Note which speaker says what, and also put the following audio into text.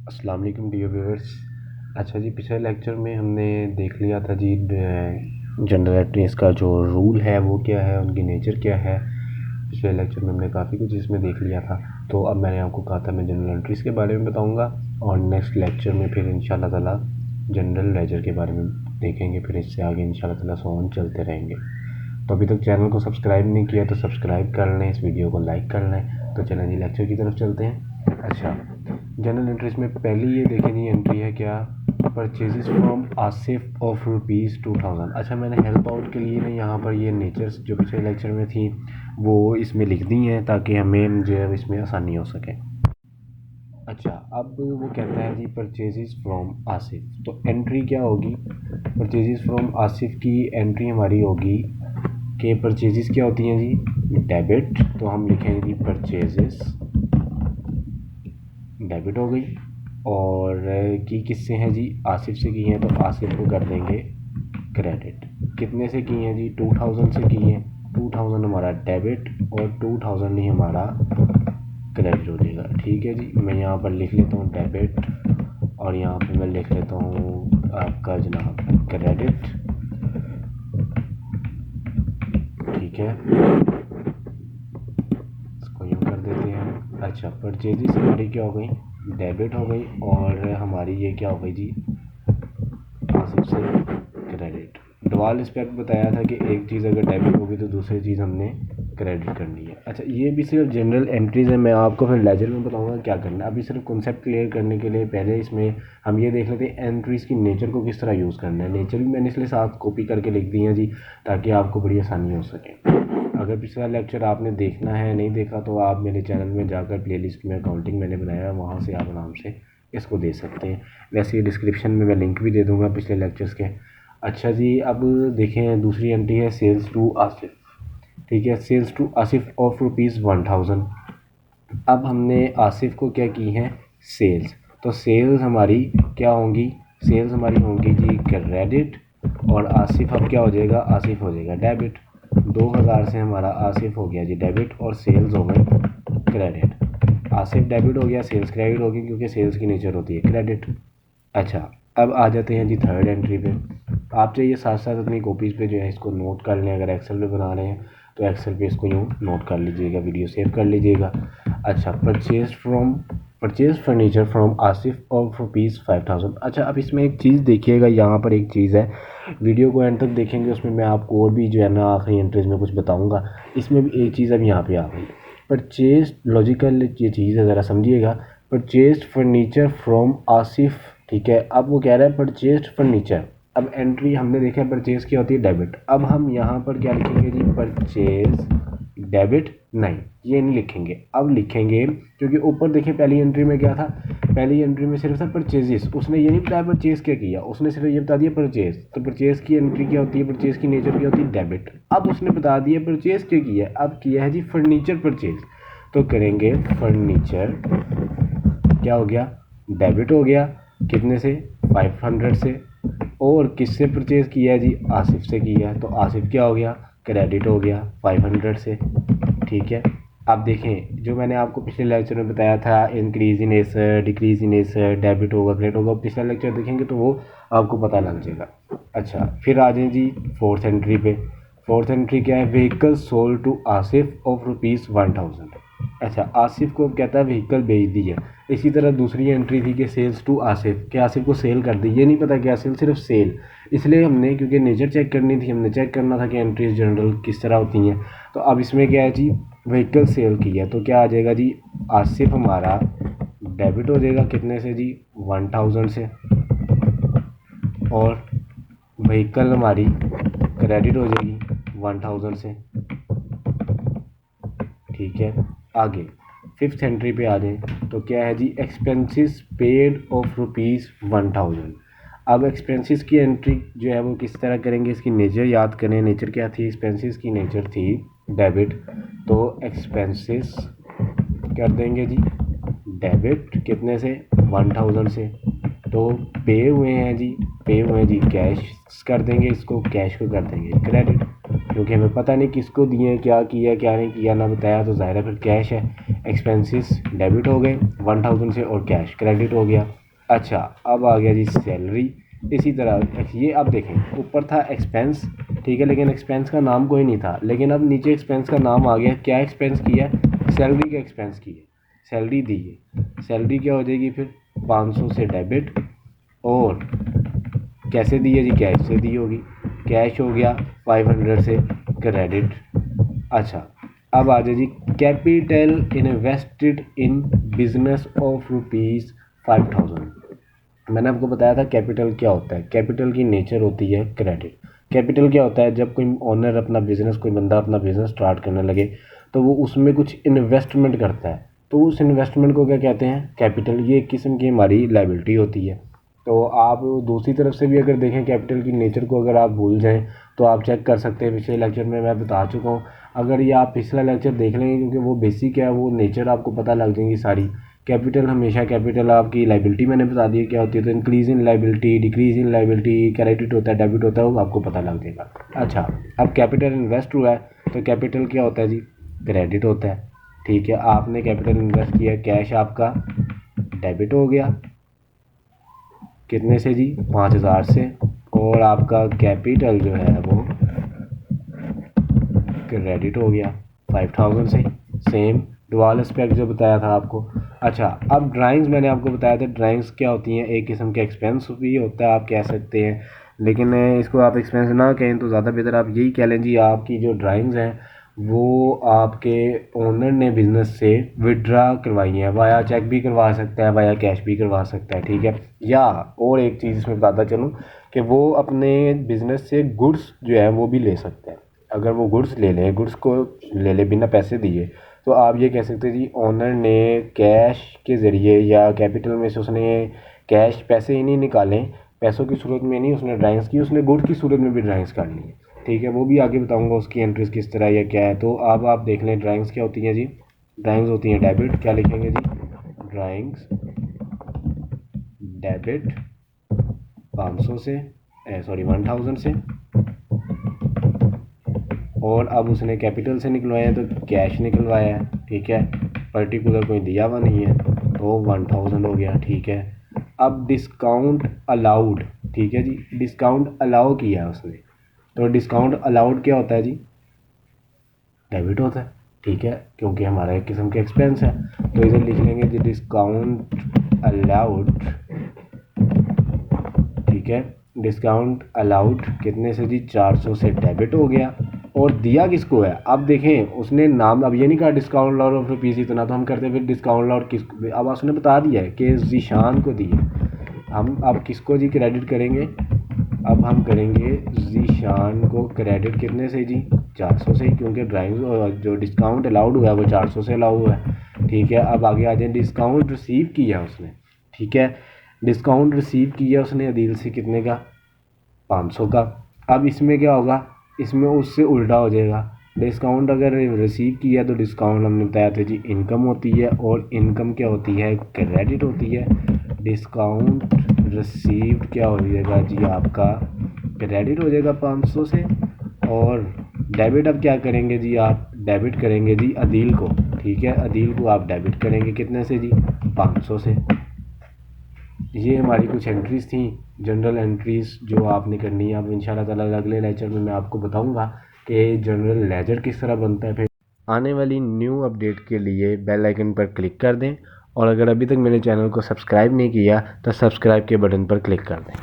Speaker 1: अस्सलाम वालेकुम dear viewers. अच्छा जी, पिछले लेक्चर में हमने देख लिया था जी जनरल एंट्रीज का जो रूल है वो क्या है, उनकी नेचर क्या है। पिछले लेक्चर में हमने काफ़ी कुछ इसमें देख लिया था। तो अब मैंने आपको कहा था मैं जनरल एंट्रीज़ के बारे में बताऊंगा और नेक्स्ट लेक्चर में फिर इंशाल्लाह ताला जनरल लेजर के बारे में देखेंगे। फिर इससे आगे इंशाल्लाह ताला सॉन चलते रहेंगे। तो अभी तक चैनल को सब्सक्राइब नहीं किया तो सब्सक्राइब कर लें, इस वीडियो को लाइक कर लें। तो चलें जी लेक्चर की तरफ चलते हैं। अच्छा, जनरल एंट्रीज में पहली ये देखें जी एंट्री है क्या, purchases from Asif of rupees 2000। अच्छा, मैंने हेल्प आउट के लिए ना यहाँ पर ये नेचर्स जो पिछले लेक्चर में थी वो इसमें लिख दी हैं ताकि हमें जो है इसमें आसानी हो सके। अच्छा, अब वो कहता है जी परचेजेस फ्रॉम आसिफ, तो एंट्री क्या होगी। परचेजेस फ्रॉम आसिफ की एंट्री हमारी होगी कि परचेजेस क्या होती हैं जी, डेबिट। तो हम लिखेंगे जी परचेजेस, डेबिट हो गई। और की किससे हैं जी, आसिफ से की हैं, तो आसिफ को कर देंगे क्रेडिट। कितने से की हैं जी, 2000 से की हैं। 2000 हमारा डेबिट और 2000 ही हमारा क्रेडिट हो जाएगा। ठीक है जी, मैं यहाँ पर लिख लेता हूँ डेबिट और यहाँ पे मैं लिख लेता हूँ आपका जनाब क्रेडिट। ठीक है, इसको यूँ कर देते हैं। अच्छा, परचेजेस हमारी क्या हो गई, डेबिट हो गई और हमारी ये क्या हो गई जी, आसिफ से क्रेडिट। डुअल रिस्पेक्ट बताया था कि एक चीज़ अगर डेबिट होगी तो दूसरी चीज़ हमने क्रेडिट करनी है। अच्छा, ये भी सिर्फ जनरल एंट्रीज है, मैं आपको फिर लेजर में बताऊंगा क्या करना है। अभी सिर्फ कॉन्सेप्ट क्लियर करने के लिए पहले इसमें हम ये देख लेते हैं एंट्रीज की नेचर को किस तरह यूज़ करना है। नेचर भी मैंने इसलिए साथ कॉपी करके लिख दी है जी ताकि आपको बड़ी आसानी हो सके। अगर पिछला लेक्चर आपने देखना है, नहीं देखा, तो आप मेरे चैनल में जाकर प्लेलिस्ट में अकाउंटिंग मैंने बनाया है, वहाँ से आप आराम से इसको दे सकते हैं। वैसे ही डिस्क्रिप्शन में मैं लिंक भी दे दूँगा पिछले लेक्चर्स के। अच्छा जी, अब देखें दूसरी एंट्री है सेल्स टू आसिफ। ठीक है, sales to Asif of rupees 1000। अब हमने आसिफ को क्या की है, सेल्स। तो सेल्स हमारी क्या होंगी, सेल्स हमारी होंगी जी क्रेडिट और आसिफ अब क्या हो जाएगा, आसिफ हो जाएगा डेबिट। 2000 से हमारा आसिफ हो गया जी डेबिट और सेल्स हो गए क्रेडिट। आसिफ डेबिट हो गया, सेल्स क्रेडिट हो गई क्योंकि सेल्स की नेचर होती है क्रेडिट। अच्छा, अब आ जाते हैं जी थर्ड एंट्री पे। आप चाहिए साथ साथ अपनी कॉपीज़ पे जो है इसको नोट कर लें। अगर एक्सेल पे बना रहे हैं तो एक्सेल पे इसको यूँ नोट कर लीजिएगा, वीडियो सेव कर लीजिएगा। अच्छा, purchase furniture from Asif of rupees 5000। अच्छा, अब इसमें एक चीज़ देखिएगा, यहाँ पर एक चीज़ है, वीडियो को एंड तक देखेंगे उसमें मैं आपको और भी जो है ना आखिरी एंट्रीज में कुछ बताऊँगा। इसमें भी एक चीज़ अब यहाँ पे आ गई, परचेज लॉजिकल ये चीज़ है, ज़रा समझिएगा। Purchase furniture from Asif. ठीक है, अब वो कह रहा है परचेज फर्नीचर। अब एंट्री हमने देखा है परचेज की होती है डेबिट। अब हम यहाँ पर क्या लिखेंगे जी, परचेज डेबिट नहीं, ये नहीं लिखेंगे। अब लिखेंगे क्योंकि ऊपर देखिए पहली एंट्री में क्या था, पहली एंट्री में सिर्फ था परचेजेस, उसने ये नहीं बताया परचेज क्या किया, उसने सिर्फ ये बता दिया परचेज। तो परचेज की एंट्री क्या होती है, परचेज की नेचर क्या होती है, डेबिट। अब उसने बता दिया परचेज क्या किया, अब किया है जी फर्नीचर परचेज। तो करेंगे फर्नीचर, क्या हो गया, डेबिट हो गया। कितने से, 500 से। और किससे परचेज़ किया है जी, आसिफ से किया है, तो आसिफ क्या हो गया, क्रेडिट हो गया 500 से। ठीक है, अब देखें जो मैंने आपको पिछले लेक्चर में बताया था, increase in Acer, decrease in Acer, debit होगा क्रेडिट होगा, पिछला लेक्चर देखेंगे तो वो आपको पता लग जाएगा। अच्छा, फिर आ जाए जी फोर्थ एंट्री पे। फोर्थ एंट्री क्या है, vehicle sold to Asif of rupees 1000। अच्छा, आसिफ को कहता है व्हीकल बेच दी है। इसी तरह दूसरी एंट्री थी कि सेल्स टू आसिफ, कि आसिफ को सेल कर दी। ये नहीं पता क्या सेल, सिर्फ सेल। इसलिए हमने क्योंकि नेचर चेक करनी थी, हमने चेक करना था कि एंट्रीज जनरल किस तरह होती हैं। तो अब इसमें क्या है जी, व्हीकल सेल की है, तो क्या आ जाएगा जी, आसिफ हमारा डेबिट हो जाएगा कितने से जी, 1000 से। और व्हीकल हमारी क्रेडिट हो जाएगी 1000 से। ठीक है, आगे फिफ्थ एंट्री पे आ जाए तो क्या है जी, एक्सपेंसेस पेड ऑफ रुपीज़ 1000। अब एक्सपेंसेस की एंट्री जो है वो किस तरह करेंगे, इसकी नेचर याद करें। नेचर क्या थी, एक्सपेंसेस की नेचर थी डेबिट। तो एक्सपेंसेस कर देंगे जी डेबिट कितने से, 1000 से। तो पे हुए हैं जी, पे हुए हैं जी कैश कर देंगे, इसको कैश को कर देंगे क्रेडिट। क्योंकि हमें पता नहीं किसको दिए, क्या किया क्या नहीं किया, ना बताया, तो ज़ाहिर है फिर कैश है। एक्सपेंसेस डेबिट हो गए 1000 से और कैश क्रेडिट हो गया। अच्छा, अब आ गया जी सैलरी। इसी तरह ये अब देखें, ऊपर था एक्सपेंस, ठीक है, लेकिन एक्सपेंस का नाम कोई नहीं था, लेकिन अब नीचे एक्सपेंस का नाम आ गया। क्या एक्सपेंस किया है? सैलरी का एक्सपेंस किया, सैलरी दी है। सैलरी क्या हो जाएगी फिर? 500 से डेबिट, और कैसे दी है जी? कैश से दी होगी। कैश हो गया 500 से क्रेडिट। अच्छा, अब आ जाए जी capital invested in business of ₹5000। मैंने आपको बताया था कैपिटल क्या होता है। कैपिटल की नेचर होती है क्रेडिट। कैपिटल क्या होता है? जब कोई ओनर अपना बिजनेस, कोई बंदा अपना बिजनेस स्टार्ट करने लगे तो वो उसमें कुछ इन्वेस्टमेंट करता है, तो उस इन्वेस्टमेंट को क्या कहते हैं? कैपिटल। ये एक किस्म की हमारी लायबिलिटी होती है। तो आप दूसरी तरफ से भी अगर देखें कैपिटल की नेचर को, अगर आप भूल जाएं तो आप चेक कर सकते हैं, पिछले लेक्चर में मैं बता चुका हूँ। अगर ये आप पिछला लेक्चर देख लेंगे, क्योंकि वो बेसिक है, वो नेचर आपको पता लग जाएंगी सारी। कैपिटल हमेशा, कैपिटल आपकी लायबिलिटी मैंने बता दी है क्या होती है, तो increase in liability, decrease in liability, credit होता है, डेबिट होता है, वो आपको पता लग जाएगा। अच्छा, अब कैपिटल इन्वेस्ट हुआ है तो कैपिटल क्या होता है जी? क्रेडिट होता है। ठीक है, आपने कैपिटल इन्वेस्ट किया, कैश आपका डेबिट हो गया, कितने से जी? 5000 से, और आपका कैपिटल जो है वो क्रेडिट हो गया 5000 से। सेम डुअल एस्पेक्ट जो बताया था आपको। अच्छा, अब ड्राइंग्स मैंने आपको बताया था, ड्राइंग्स क्या होती हैं? एक किस्म का एक्सपेंस भी होता है, आप कह सकते हैं, लेकिन इसको आप एक्सपेंस ना कहें तो ज़्यादा बेहतर, आप यही कह लें जी आपकी जो ड्राइंग्स हैं वो आपके ओनर ने बिज़नेस से विड्रा करवाई हैं। वाया चेक भी करवा सकता है, वाया कैश भी करवा सकता है, ठीक है। या और एक चीज़ इसमें बताता चलूँ कि वो अपने बिज़नेस से गुड्स जो है वो भी ले सकता है। अगर वो गुड्स ले लें, गुड्स को ले ले बिना पैसे दिए, तो आप ये कह सकते हैं जी ओनर ने कैश के ज़रिए या कैपिटल में से उसने कैश पैसे ही नहीं निकालें, पैसों की सूरत में नहीं उसने ड्राइंग्स की, उसने गुड की सूरत में भी ड्राइंग्स कर ली है, ठीक है। वो भी आगे बताऊंगा उसकी एंट्रीज किस तरह या क्या है। तो अब आप देख लें ड्राइंग्स क्या होती हैं जी? ड्राइंग्स होती हैं डेबिट। क्या लिखेंगे जी? ड्राइंग्स डेबिट 500 से, सॉरी 1000 से, और अब उसने कैपिटल से निकलवाया है तो कैश निकलवाया है, ठीक है। पर्टिकुलर कोई दिया हुआ नहीं है, तो 1000 हो गया, ठीक है। अब डिस्काउंट अलाउड, ठीक है जी, डिस्काउंट अलाउ किया है उसने, तो डिस्काउंट अलाउड क्या होता है जी? डेबिट होता है, ठीक है, क्योंकि हमारा एक किस्म का एक्सपेंस है। तो इधर लिख लेंगे जी डिस्काउंट अलाउड, ठीक है। डिस्काउंट अलाउड कितने से जी? 400 से डेबिट हो गया। और दिया किसको है? अब देखें उसने नाम, अब ये नहीं कहा डिस्काउंट अलाउड ऑफ रुपीज़ इतना, तो हम करते फिर डिस्काउंट अलाउड किस, अब उसने बता दिया है कि जीशान को दिए। हम अब किसको जी क्रेडिट करेंगे? अब हम करेंगे जीशान को क्रेडिट, कितने से जी? 400 से, क्योंकि ड्राइंग जो डिस्काउंट अलाउड हुआ है वो 400 से अलाउ हुआ है, ठीक है। अब आगे आ जाए, डिस्काउंट रिसीव किया उसने, ठीक है। डिस्काउंट रिसीव किया उसने अदील से, कितने का? 500 का। अब इसमें क्या होगा? इसमें उससे उल्टा हो जाएगा। डिस्काउंट अगर रिसीव किया तो डिस्काउंट हमने बताया था जी इनकम होती है, और इनकम क्या होती है? क्रेडिट होती है। डिस्काउंट रिसीव्ड क्या हो जाएगा जी? आपका क्रेडिट हो जाएगा 500 से। और डेबिट अब क्या करेंगे जी? आप डेबिट करेंगे जी अदील को, ठीक है। अदील को आप डेबिट करेंगे कितने से जी? 500 से। ये हमारी कुछ एंट्रीज़ थी, जनरल एंट्रीज़ जो आपने करनी है। अब इंशाल्लाह ताला अगले लेक्चर में मैं आपको बताऊंगा कि जनरल लेजर किस तरह बनता है। फिर आने वाली न्यू अपडेट के लिए बेल आइकन पर क्लिक कर दें, और अगर अभी तक मेरे चैनल को सब्सक्राइब नहीं किया तो सब्सक्राइब के बटन पर क्लिक कर दें।